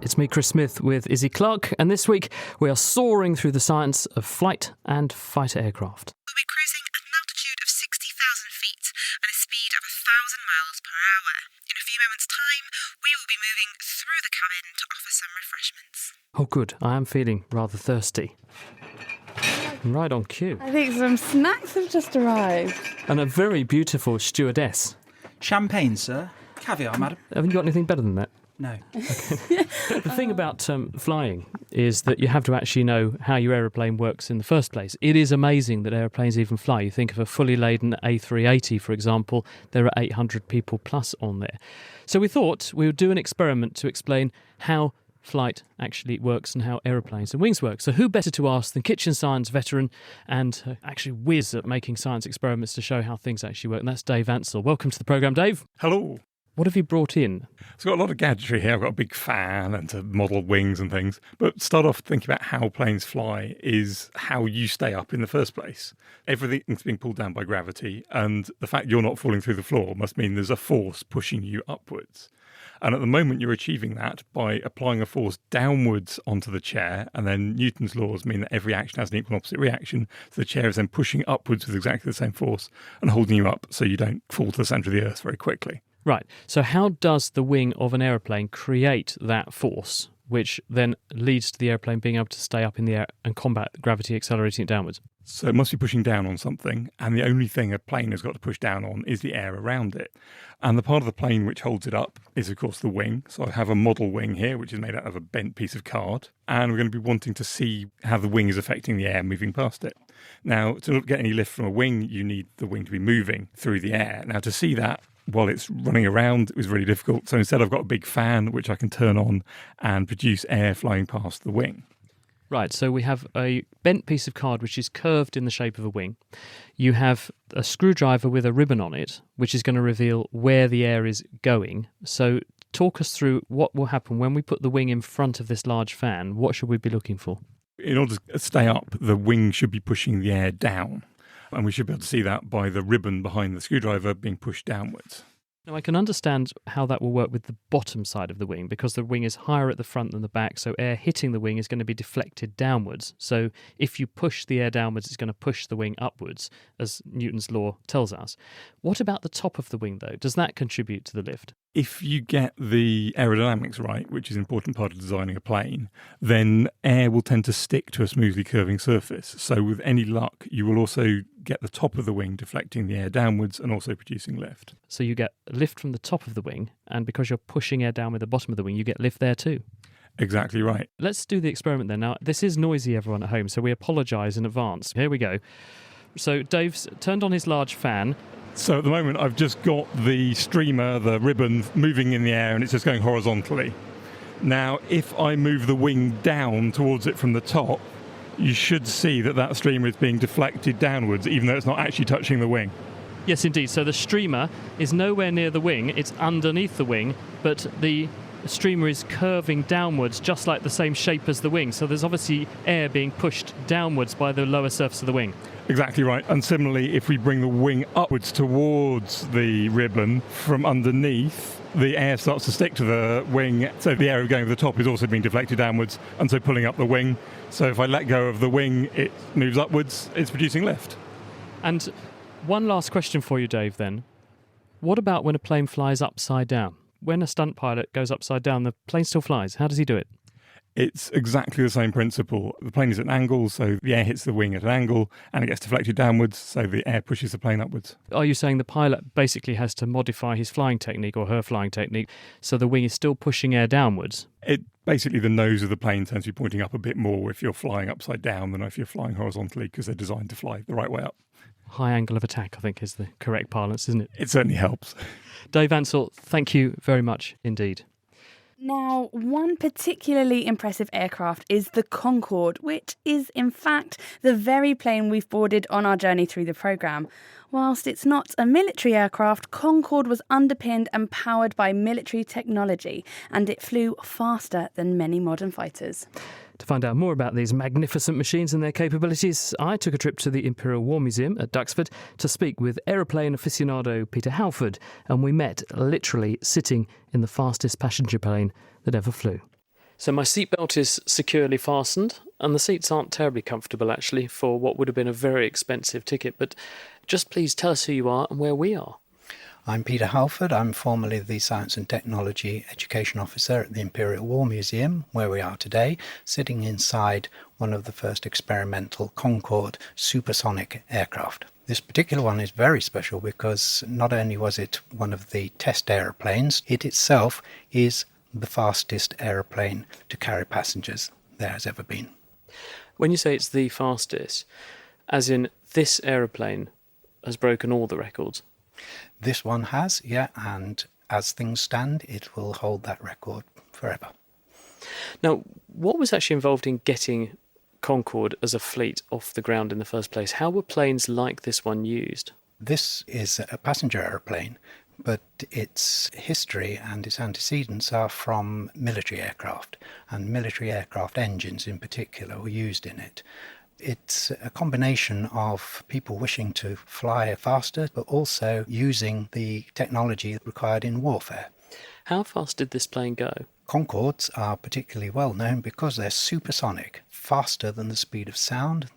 It's me, Chris Smith, with Izzy Clark, and this week we are soaring through the science of flight and fighter aircraft. We'll be cruising at an altitude of 60,000 feet and a speed of 1,000 miles per hour. In a few moments' time, we will be moving through the cabin to offer some refreshments. Oh good, I am feeling rather thirsty. Right on cue. I think some snacks have just arrived. And a very beautiful stewardess. Champagne, sir. Caviar, madam. Haven't you got anything better than that? No. The thing about flying is that you have to actually know how your aeroplane works in the first place. It is amazing that aeroplanes even fly. You think of a fully laden A380, for example, there are 800 people plus on there. So we thought we would do an experiment to explain how flight actually works and how aeroplanes and wings work. So who better to ask than kitchen science veteran and actually whiz at making science experiments to show how things actually work, and that's Dave Ansell. Welcome to the programme, Dave. Hello. What have you brought in? I've got a lot of gadgetry here. I've got a big fan and to model wings and things. But start off thinking about how planes fly is how you stay up in the first place. Everything's being pulled down by gravity, and the fact you're not falling through the floor must mean there's a force pushing you upwards. And at the moment you're achieving that by applying a force downwards onto the chair, and then Newton's laws mean that every action has an equal and opposite reaction. So the chair is then pushing upwards with exactly the same force and holding you up so you don't fall to the centre of the earth very quickly. Right, so how does the wing of an aeroplane create that force which then leads to the airplane being able to stay up in the air and combat gravity accelerating it downwards. So it must be pushing down on something, and the only thing a plane has got to push down on is the air around it. And the part of the plane which holds it up is, of course, the wing. So I have a model wing here, which is made out of a bent piece of card, and we're going to be wanting to see how the wing is affecting the air moving past it. Now, to get any lift from a wing, you need the wing to be moving through the air. Now, to see that while it's running around, it was really difficult. So instead, I've got a big fan, which I can turn on and produce air flying past the wing. Right, so we have a bent piece of card which is curved in the shape of a wing. You have a screwdriver with a ribbon on it, which is going to reveal where the air is going. So talk us through what will happen when we put the wing in front of this large fan. What should we be looking for? In order to stay up, the wing should be pushing the air down. And we should be able to see that by the ribbon behind the screwdriver being pushed downwards. Now, I can understand how that will work with the bottom side of the wing, because the wing is higher at the front than the back, so air hitting the wing is going to be deflected downwards. So if you push the air downwards, it's going to push the wing upwards, as Newton's law tells us. What about the top of the wing, though? Does that contribute to the lift? If you get the aerodynamics right, which is an important part of designing a plane, then air will tend to stick to a smoothly curving surface. So with any luck, you will also get the top of the wing deflecting the air downwards and also producing lift. So you get lift from the top of the wing, and because you're pushing air down with the bottom of the wing, you get lift there too. Exactly right. Let's do the experiment then. Now, this is noisy, everyone at home, so we apologise in advance. Here we go. So Dave's turned on his large fan. So at the moment, I've just got the streamer, the ribbon, moving in the air, and it's just going horizontally. Now, if I move the wing down towards it from the top, you should see that streamer is being deflected downwards, even though it's not actually touching the wing. Yes, indeed. So the streamer is nowhere near the wing. It's underneath the wing, but the streamer is curving downwards, just like the same shape as the wing. So there's obviously air being pushed downwards by the lower surface of the wing. Exactly right. And similarly, if we bring the wing upwards towards the ribbon from underneath, the air starts to stick to the wing. So the air going over the top is also being deflected downwards and so pulling up the wing. So if I let go of the wing, it moves upwards. It's producing lift. And one last question for you, Dave, then. What about when a plane flies upside down? When a stunt pilot goes upside down, the plane still flies. How does he do it? It's exactly the same principle. The plane is at an angle, so the air hits the wing at an angle, and it gets deflected downwards, so the air pushes the plane upwards. Are you saying the pilot basically has to modify his flying technique or her flying technique so the wing is still pushing air downwards? Basically, the nose of the plane tends to be pointing up a bit more if you're flying upside down than if you're flying horizontally, because they're designed to fly the right way up. High angle of attack, I think, is the correct parlance, isn't it? It certainly helps. Dave Ansell, thank you very much indeed. Now, one particularly impressive aircraft is the Concorde, which is in fact the very plane we've boarded on our journey through the programme. Whilst it's not a military aircraft, Concorde was underpinned and powered by military technology, and it flew faster than many modern fighters. To find out more about these magnificent machines and their capabilities, I took a trip to the Imperial War Museum at Duxford to speak with aeroplane aficionado Peter Halford, and we met literally sitting in the fastest passenger plane that ever flew. So my seatbelt is securely fastened, and the seats aren't terribly comfortable actually for what would have been a very expensive ticket, but just please tell us who you are and where we are. I'm Peter Halford. I'm formerly the Science and Technology Education Officer at the Imperial War Museum, where we are today, sitting inside one of the first experimental Concorde supersonic aircraft. This particular one is very special because not only was it one of the test aeroplanes, it itself is the fastest aeroplane to carry passengers there has ever been. When you say it's the fastest, as in this aeroplane has broken all the records? This one has, yeah, and as things stand, it will hold that record forever. Now, what was actually involved in getting Concorde as a fleet off the ground in the first place? How were planes like this one used? This is a passenger aeroplane, but its history and its antecedents are from military aircraft, and military aircraft engines in particular were used in it. It's a combination of people wishing to fly faster, but also using the technology required in warfare. How fast did this plane go? Concordes are particularly well known because they're supersonic, faster than the speed of sound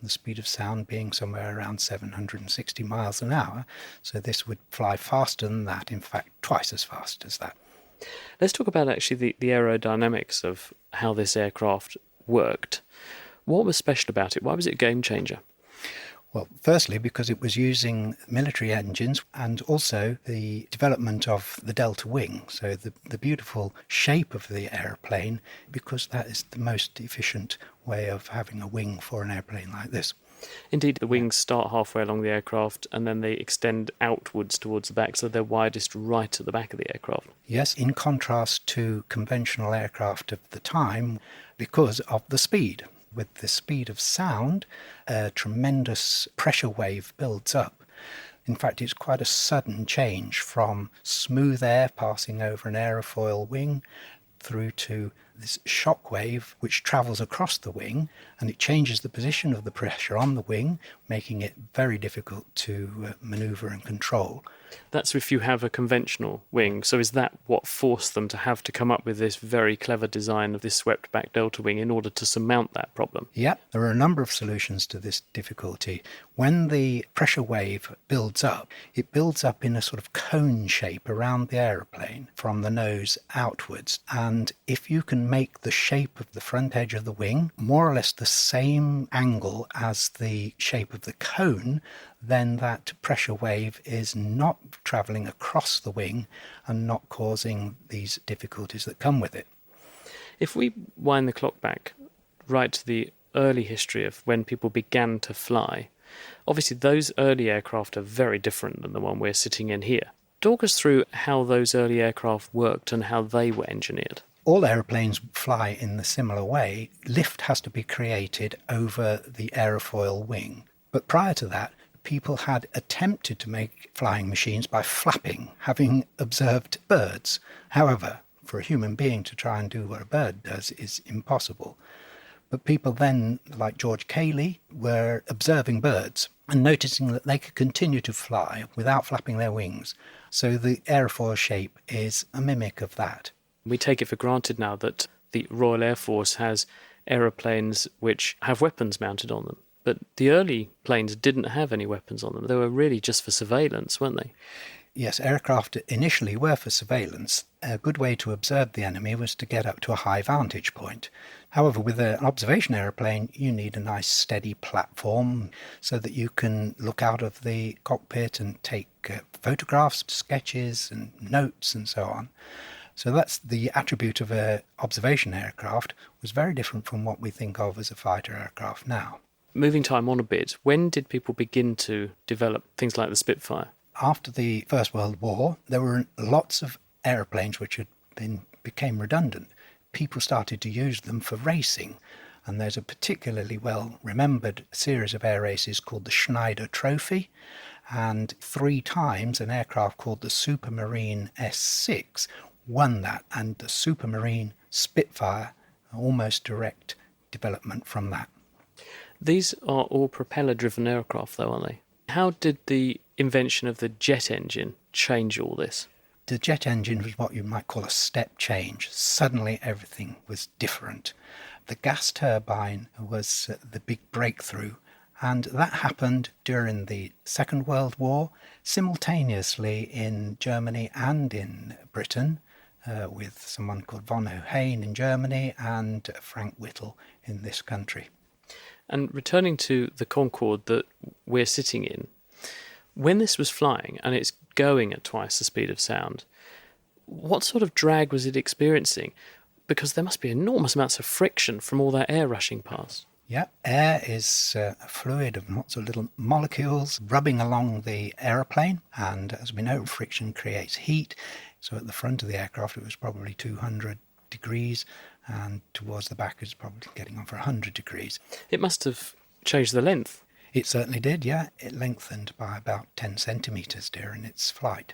being somewhere around 760 miles an hour. So this would fly faster than that, in fact, twice as fast as that. Let's talk about actually the aerodynamics of how this aircraft worked. What was special about it? Why was it a game changer? Well, firstly, because it was using military engines and also the development of the delta wing, so the beautiful shape of the aeroplane, because that is the most efficient way of having a wing for an airplane like this. Indeed, the wings start halfway along the aircraft and then they extend outwards towards the back, so they're widest right at the back of the aircraft. Yes, in contrast to conventional aircraft of the time, because of the speed. With the speed of sound, a tremendous pressure wave builds up. In fact, it's quite a sudden change from smooth air passing over an aerofoil wing through to this shock wave which travels across the wing, and it changes the position of the pressure on the wing, making it very difficult to manoeuvre and control. That's if you have a conventional wing. So is that what forced them to have to come up with this very clever design of this swept back delta wing in order to surmount that problem? Yeah, there are a number of solutions to this difficulty. When the pressure wave builds up, it builds up in a sort of cone shape around the aeroplane from the nose outwards. And if you can make the shape of the front edge of the wing more or less the same angle as the shape of the cone, then that pressure wave is not travelling across the wing and not causing these difficulties that come with it. If we wind the clock back right to the early history of when people began to fly, obviously those early aircraft are very different than the one we're sitting in here. Talk us through how those early aircraft worked and how they were engineered. All aeroplanes fly in the similar way. Lift has to be created over the aerofoil wing. But prior to that, people had attempted to make flying machines by flapping, having observed birds. However, for a human being to try and do what a bird does is impossible. But people then, like George Cayley, were observing birds and noticing that they could continue to fly without flapping their wings. So the aerofoil shape is a mimic of that. We take it for granted now that the Royal Air Force has aeroplanes which have weapons mounted on them. But the early planes didn't have any weapons on them. They were really just for surveillance, weren't they? Yes, aircraft initially were for surveillance. A good way to observe the enemy was to get up to a high vantage point. However, with an observation aeroplane, you need a nice steady platform so that you can look out of the cockpit and take photographs, sketches and notes and so on. So that's the attribute of an observation aircraft, was very different from what we think of as a fighter aircraft now. Moving time on a bit, when did people begin to develop things like the Spitfire? After the First World War, there were lots of aeroplanes which became redundant. People started to use them for racing, and there's a particularly well-remembered series of air races called the Schneider Trophy, and 3 times an aircraft called the Supermarine S6 won that, and the Supermarine Spitfire, almost direct development from that. These are all propeller-driven aircraft, though, aren't they? How did the invention of the jet engine change all this? The jet engine was what you might call a step change. Suddenly everything was different. The gas turbine was the big breakthrough, and that happened during the Second World War, simultaneously in Germany and in Britain, with someone called von Hohane in Germany and Frank Whittle in this country. And returning to the Concorde that we're sitting in, when this was flying and it's going at twice the speed of sound, what sort of drag was it experiencing? Because there must be enormous amounts of friction from all that air rushing past. Yeah, air is a fluid of lots of little molecules rubbing along the aeroplane, and as we know, friction creates heat. So at the front of the aircraft it was probably 200 degrees, and towards the back it's probably getting on for 100 degrees. It must have changed the length. It certainly did, yeah. It lengthened by about 10 centimetres during its flight.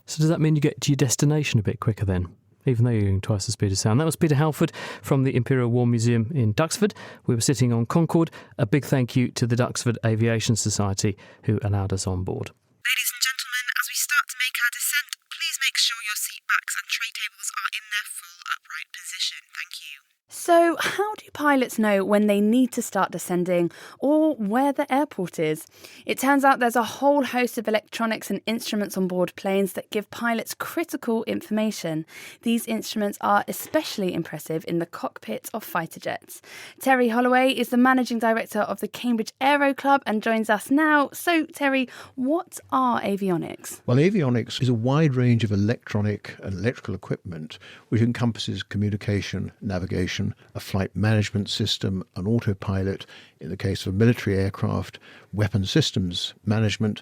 So does that mean you get to your destination a bit quicker then, even though you're going twice the speed of sound? That was Peter Halford from the Imperial War Museum in Duxford. We were sitting on Concorde. A big thank you to the Duxford Aviation Society who allowed us on board. Ladies and gentlemen, as we start to make our descent, please make sure your seat backs and tray tables are in their full upright position. Thank you. So So, how do pilots know when they need to start descending or where the airport is? It turns out there's a whole host of electronics and instruments on board planes that give pilots critical information. These instruments are especially impressive in the cockpits of fighter jets. Terry Holloway is the managing director of the Cambridge Aero Club and joins us now. So, Terry, what are avionics? Well, avionics is a wide range of electronic and electrical equipment which encompasses communication, navigation, a flight management system, an autopilot, in the case of a military aircraft, weapon systems management,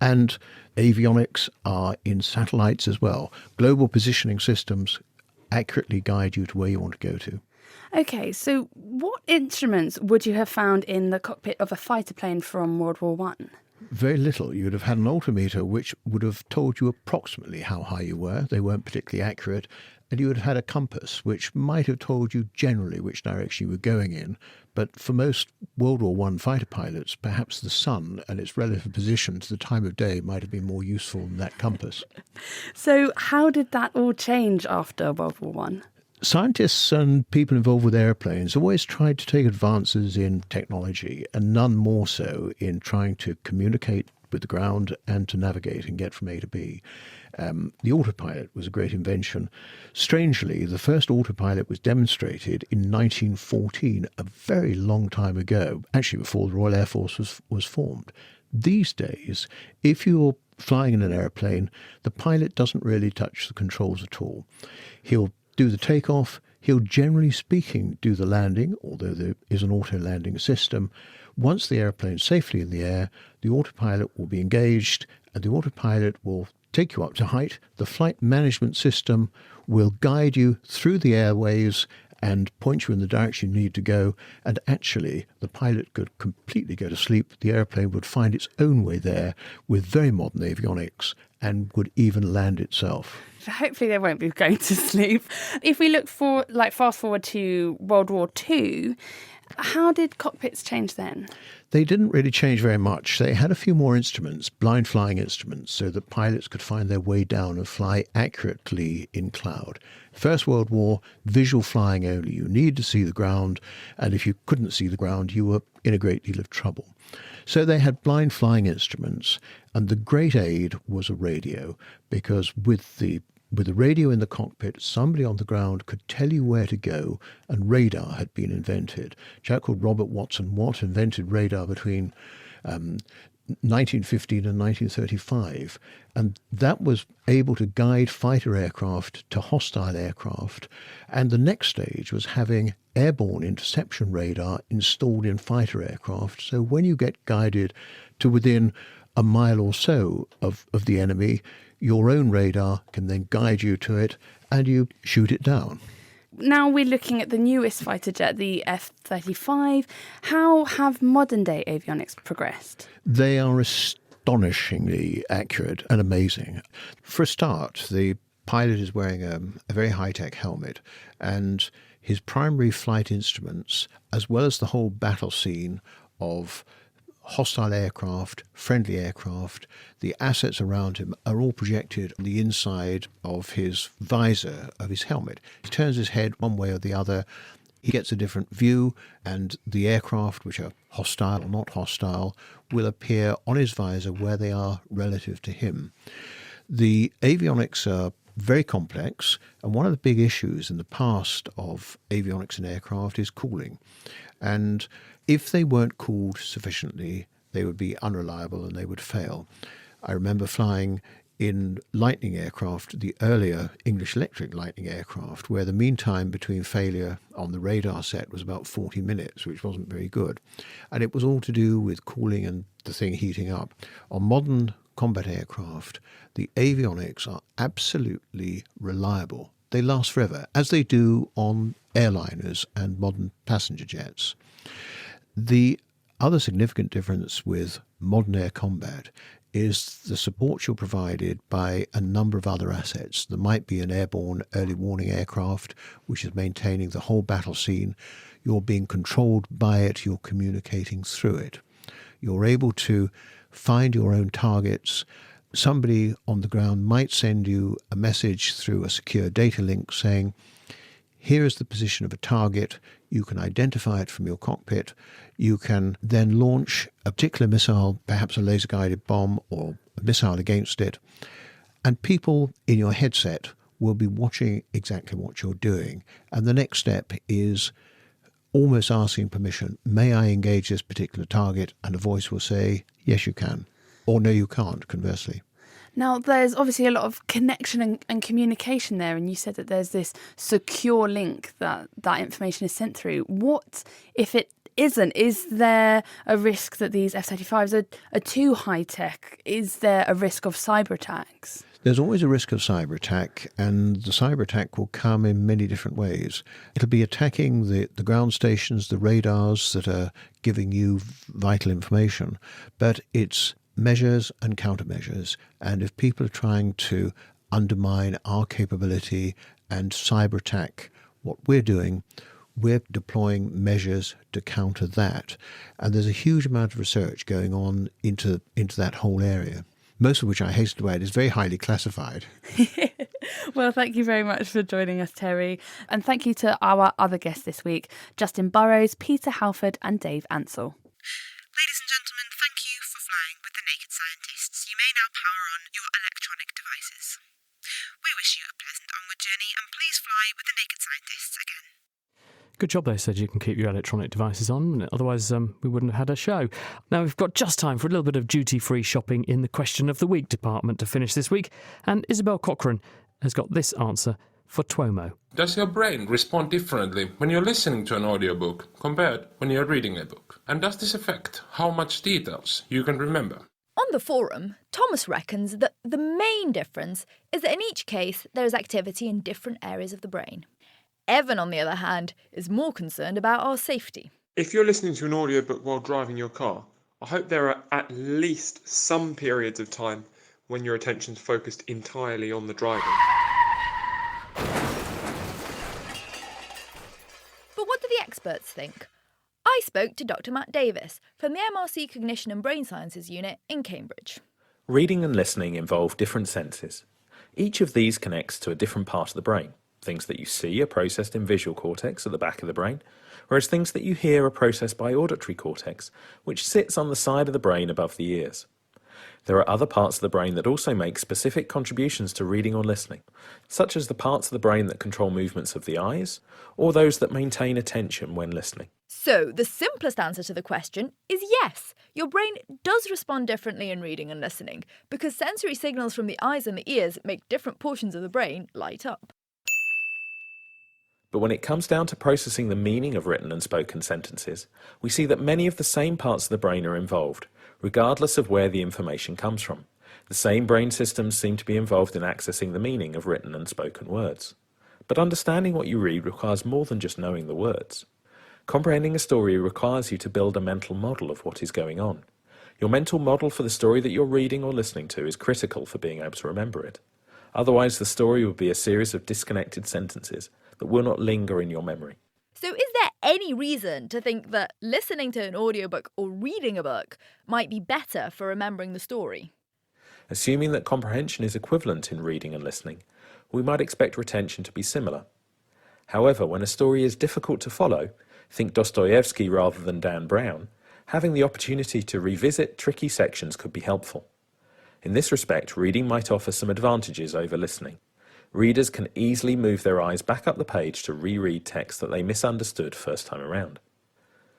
and avionics are in satellites as well. Global positioning systems accurately guide you to where you want to go to. Okay, so what instruments would you have found in the cockpit of a fighter plane from World War I? Very little. You'd have had an altimeter which would have told you approximately how high you were. They weren't particularly accurate. And you would have had a compass which might have told you generally which direction you were going in. But for most World War I fighter pilots, perhaps the sun and its relative position to the time of day might have been more useful than that compass. So how did that all change after World War I? Scientists and people involved with airplanes always tried to take advances in technology, and none more so in trying to communicate with the ground and to navigate and get from A to B. The autopilot was a great invention. Strangely, the first autopilot was demonstrated in 1914, a very long time ago, actually before the Royal Air Force was formed. These days, if you're flying in an airplane, the pilot doesn't really touch the controls at all. He'll do the takeoff. He'll, generally speaking, do the landing, although there is an auto-landing system. Once the airplane's safely in the air, the autopilot will be engaged, and the autopilot will take you up to height. The flight management system will guide you through the airways and point you in the direction you need to go. And actually, the pilot could completely go to sleep. The airplane would find its own way there with very modern avionics and would even land itself. Hopefully they won't be going to sleep. If we look for, fast forward to World War II, how did cockpits change then? They didn't really change very much. They had a few more instruments, blind flying instruments, so that pilots could find their way down and fly accurately in cloud. First World War, visual flying only. You need to see the ground, and if you couldn't see the ground, you were in a great deal of trouble. So they had blind flying instruments, and the great aid was a radio, because with the radio in the cockpit, somebody on the ground could tell you where to go, and radar had been invented. A chap called Robert Watson Watt invented radar between 1915 and 1935, and that was able to guide fighter aircraft to hostile aircraft. And the next stage was having airborne interception radar installed in fighter aircraft, so when you get guided to within a mile or so of the enemy, your own radar can then guide you to it and you shoot it down. Now we're looking at the newest fighter jet, the F-35. How have modern-day avionics progressed? They are astonishingly accurate and amazing. For a start, the pilot is wearing a very high-tech helmet, and his primary flight instruments, as well as the whole battle scene of hostile aircraft, friendly aircraft, the assets around him are all projected on the inside of his visor of his helmet. He turns his head one way or the other, he gets a different view, and the aircraft, which are hostile or not hostile, will appear on his visor where they are relative to him. The avionics are very complex, and one of the big issues in the past of avionics in aircraft is cooling. And if they weren't cooled sufficiently, they would be unreliable and they would fail. I remember flying in Lightning aircraft, the earlier English Electric Lightning aircraft, where the mean time between failure on the radar set was about 40 minutes, which wasn't very good. And it was all to do with cooling and the thing heating up. On modern combat aircraft, the avionics are absolutely reliable. They last forever, as they do on airliners and modern passenger jets. The other significant difference with modern air combat is the support you're provided by a number of other assets. There might be an airborne early warning aircraft, which is maintaining the whole battle scene. You're being controlled by it. You're communicating through it. You're able to find your own targets. Somebody on the ground might send you a message through a secure data link saying, here is the position of a target. You can identify it from your cockpit. You can then launch a particular missile, perhaps a laser-guided bomb or a missile against it. And people in your headset will be watching exactly what you're doing. And the next step is almost asking permission. May I engage this particular target? And a voice will say, yes, you can. Or no, you can't, conversely. Now, there's obviously a lot of connection and communication there, and you said that there's this secure link that information is sent through. What if it isn't? Is there a risk that these F-35s are too high-tech? Is there a risk of cyber attacks? There's always a risk of cyber attack, and the cyber attack will come in many different ways. It'll be attacking the ground stations, the radars that are giving you vital information, but it's measures and countermeasures. And if people are trying to undermine our capability and cyber attack what we're doing, we're deploying measures to counter that. And there's a huge amount of research going on into that whole area, most of which, I hasten to add, is very highly classified. Well, thank you very much for joining us, Terry. And thank you to our other guests this week, Justin Burrows, Peter Halford and Dave Ansell. Ladies and gentlemen, thank you for flying with the Naked Scientists. You may now power on your electronic devices. We wish you a pleasant onward journey, and please fly with the Naked Scientists again. Good job they said you can keep your electronic devices on, otherwise we wouldn't have had a show. Now we've got just time for a little bit of duty-free shopping in the Question of the Week department to finish this week, and Isabel Cochrane has got this answer for Tuomo. Does your brain respond differently when you're listening to an audiobook compared when you're reading a book? And does this affect how much details you can remember? On the forum, Thomas reckons that the main difference is that in each case there is activity in different areas of the brain. Evan, on the other hand, is more concerned about our safety. If you're listening to an audiobook while driving your car, I hope there are at least some periods of time when your attention's focused entirely on the driving. But what do the experts think? I spoke to Dr. Matt Davis from the MRC Cognition and Brain Sciences Unit in Cambridge. Reading and listening involve different senses. Each of these connects to a different part of the brain. Things that you see are processed in visual cortex at the back of the brain, whereas things that you hear are processed by auditory cortex, which sits on the side of the brain above the ears. There are other parts of the brain that also make specific contributions to reading or listening, such as the parts of the brain that control movements of the eyes, or those that maintain attention when listening. So, the simplest answer to the question is yes. Your brain does respond differently in reading and listening, because sensory signals from the eyes and the ears make different portions of the brain light up. But when it comes down to processing the meaning of written and spoken sentences, we see that many of the same parts of the brain are involved, regardless of where the information comes from. The same brain systems seem to be involved in accessing the meaning of written and spoken words. But understanding what you read requires more than just knowing the words. Comprehending a story requires you to build a mental model of what is going on. Your mental model for the story that you're reading or listening to is critical for being able to remember it. Otherwise, the story will be a series of disconnected sentences that will not linger in your memory. So is there any reason to think that listening to an audiobook or reading a book might be better for remembering the story? Assuming that comprehension is equivalent in reading and listening, we might expect retention to be similar. However, when a story is difficult to follow, think Dostoevsky rather than Dan Brown, having the opportunity to revisit tricky sections could be helpful. In this respect, reading might offer some advantages over listening. Readers can easily move their eyes back up the page to reread text that they misunderstood first time around.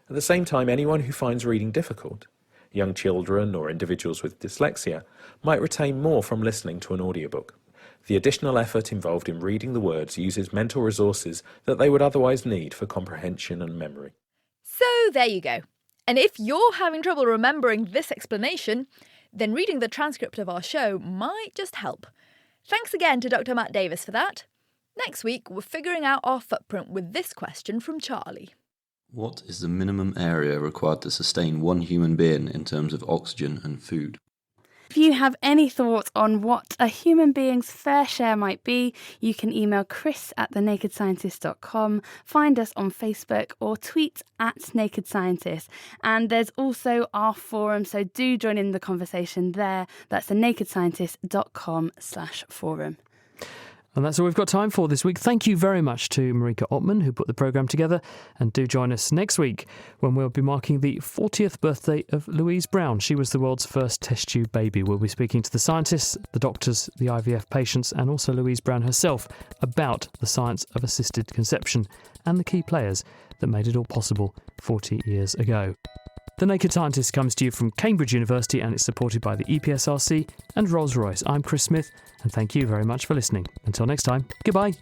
At the same time, anyone who finds reading difficult, young children or individuals with dyslexia, might retain more from listening to an audiobook. The additional effort involved in reading the words uses mental resources that they would otherwise need for comprehension and memory. So there you go. And if you're having trouble remembering this explanation, then reading the transcript of our show might just help. Thanks again to Dr. Matt Davis for that. Next week, we're figuring out our footprint with this question from Charlie. What is the minimum area required to sustain one human being in terms of oxygen and food? If you have any thoughts on what a human being's fair share might be, you can email chris@thenakedscientist.com, find us on Facebook or tweet @nakedscientist. And there's also our forum, so do join in the conversation there. That's thenakedscientist.com/forum. And that's all we've got time for this week. Thank you very much to Marika Ottman, who put the programme together. And do join us next week when we'll be marking the 40th birthday of Louise Brown. She was the world's first test tube baby. We'll be speaking to the scientists, the doctors, the IVF patients, and also Louise Brown herself about the science of assisted conception and the key players that made it all possible 40 years ago. The Naked Scientist comes to you from Cambridge University and it's supported by the EPSRC and Rolls-Royce. I'm Chris Smith and thank you very much for listening. Until next time, goodbye.